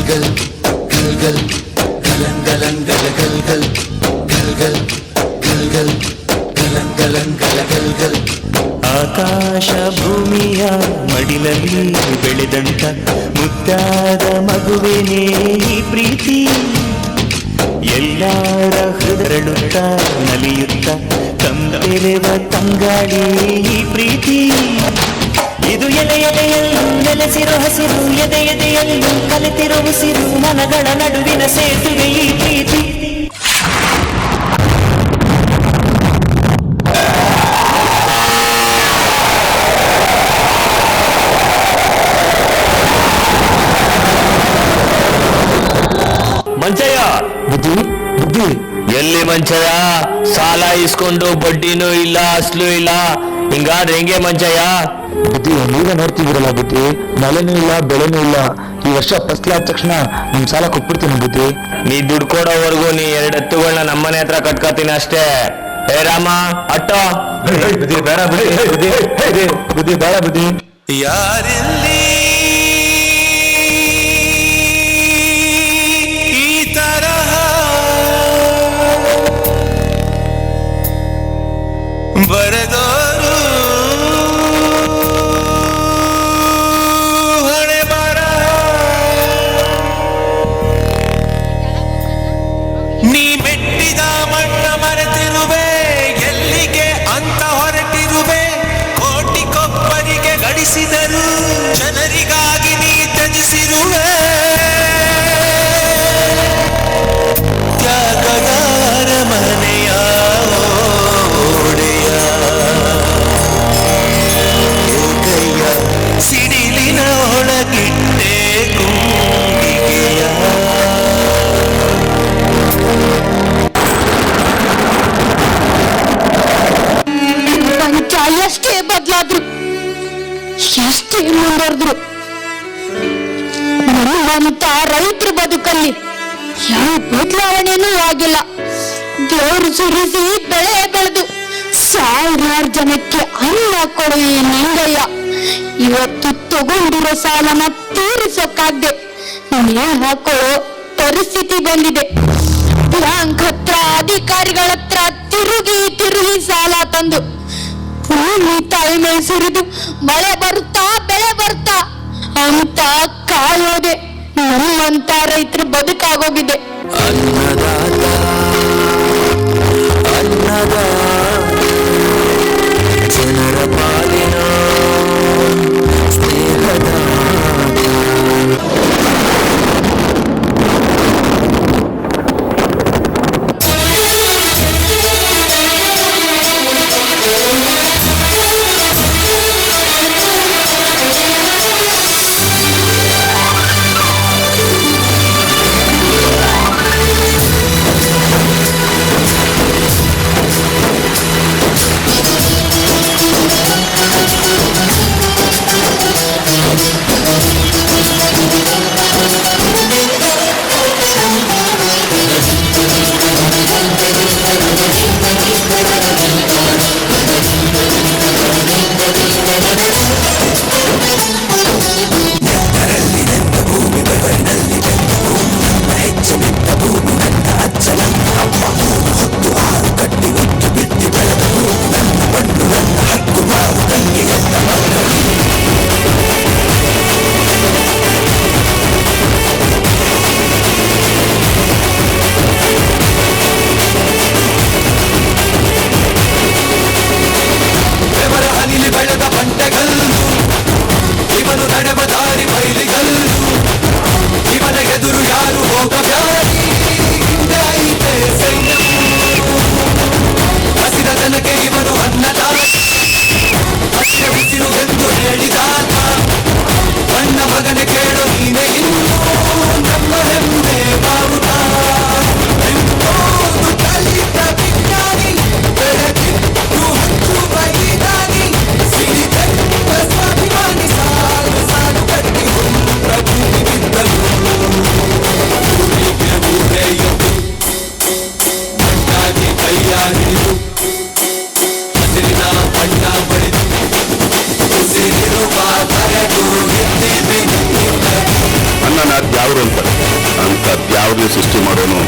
ಗಲ್ ಗಲಂ ಗಲಂ ಗಲ ಗಲ್ ಗಲ್ ಗಲ್ ಗಲ್ ಗಲ್ ಗಲ್ ಗಲಂ ಗಲಂ ಗಲ ಗಲ್ ಗಲ್. ಆಕಾಶ ಭೂಮಿಯ ಮಡಿಲಲ್ಲಿ ಬೆಳೆದಂತ ಮುದ್ದಾದ ಮಗುವೇನೇ ಈ ಪ್ರೀತಿ. ಎಲ್ಲಾರ ಹೃದಯಳುತ್ತ ನಲಿಯುತ್ತ ತಂದೆರೆವ ತಂಗಾಳಿ ಈ ಪ್ರೀತಿ. ಇದು ಎಲೆ ಎಲೆಯಲ್ಲೂ ನೆಲೆಸಿರೋ ಹಸಿರು, ಎದೆ ಎದೆಯಲ್ಲೂ ಕಲಿತಿರೋ ಉಸಿರು, ಮನಗಳ ನಡುವಿನ ಸೇತುವೆ ಈ ಪ್ರೀತಿ. ಮಂಚಯ್ಯ, ಬುದ್ಧಿ ಬುದ್ಧಿ ಎಲ್ಲಿ ಮಂಚಯ್ಯ? ಸಾಲ ಇಸ್ಕೊಂಡು ಬಡ್ಡಿನೂ ಇಲ್ಲ, ಅಸ್ಲು ಇಲ್ಲ, ಹಿಂಗಾದ್ರೆ ಹೆಂಗೆ ಮಂಚಯ್ಯ? ಬುದ್ಧಿ ನೀವೇ ನೋಡ್ತಿದ್ದೀರಲ್ಲ ಬುದ್ಧಿ, ಮಳೆನೂ ಇಲ್ಲ ಬೆಳೆನೂ ಇಲ್ಲ. ಈ ವರ್ಷ ಫಸ್ಲ್ ಆದ ತಕ್ಷಣ ನಿಮ್ ಸಾಲ ಕೊಟ್ಬಿಡ್ತೀನಿ ಬುದ್ಧಿ. ನೀ ದುಡ್ಡು ಕೊಡೋವರೆಗೂ ನೀ 2 ಎತ್ತುಗಳನ್ನ ನಮ್ಮನೆ ಹತ್ರ ಕಟ್ಕೋತೀನಿ ಅಷ್ಟೇ. ಹೇ ರಾಮ ಅಟ್ಟೋ. ಬುದ್ಧಿ ಬೇಡ ಬುದ್ಧಿ, ಬುದ್ಧಿ ಬೇಡ ಬುದ್ಧಿ. ಯಾರಲ್ಲಿ ಈ ತರಹ ಬರೆದೋರು ಹಣೆ ಬರಹ. ನೀ ಮೆಟ್ಟಿದ ಮಣ್ಣ ಮರೆತಿರುವೆ, ಎಲ್ಲಿಗೆ ಅಂತ ಹೊರಟಿರುವೆ. ಕೋಟಿ ಕೊಬ್ಬರಿಗೆ ಗಳಿಸಿದರು, ಜನರಿಗಾಗಿ ನೀ ತ್ಯಜಿಸಿರುವೆ. ತ್ಯಾಗಗಾರ ಮನೆಯ ಓಡೆಯ, ಏಕಯ್ಯ ಸಿಡಿಲಿನ ಒಳಗಿಟ್ಟೆ ಗುಂಡಿಗೆಯ. ಪಂಚ ಎಷ್ಟೇ ಬದಲಾದ್ರು, ಎಷ್ಟೇ ಮುಂದುವರೆದ್ರು, ನಮ್ಮಂತ ರೈತರ ಬದುಕಲ್ಲಿ ಯಾವ ಬದಲಾವಣೆನೂ ಆಗಿಲ್ಲ. ದೇವ್ರು ಸುರಿಸಿ ಬೆಳೆ ಬೆಳೆದು ಸಾವಿರಾರು ಜನಕ್ಕೆ ಅನ್ನ ಕೊಡು ಈ ನಿಂಗಯ್ಯ ಇವತ್ತು ತಗೊಂಡಿರೋ ಸಾಲನ ತೀರಿಸೋಕಾಗ್ದೆ ನೇಣು ಹಾಕೊಳ್ಳೋ ಪರಿಸ್ಥಿತಿ ಬಂದಿದೆ. ಬ್ಯಾಂಕ್ ಹತ್ರ ಅಧಿಕಾರಿಗಳ ಹತ್ರ ತಿರುಗಿ ತಿರುಗಿ ಸಾಲ ತಂದು ಭೂಮಿ ತಾಯಿ ಮೇಲೆ ಸುರಿದು ಮಳೆ ಬರುತ್ತಾ ಬೆಳೆ ಬರುತ್ತಾ ಅಂತ ಕಾಯೋದೆ ನಮ್ಮಂತ ರೈತರು ಬದುಕಾಗೋಗಿದೆ. ಅನ್ನದಾತ ಅನ್ನದ ಜನರ ಪಾಲಿನ ಸ್ನೇಹದ. ಅನ್ನನಾಥ್ ಯಾವ್ರು ಅಂತ ಯಾವುದೇ ಸೃಷ್ಟಿ ಮಾಡೋನು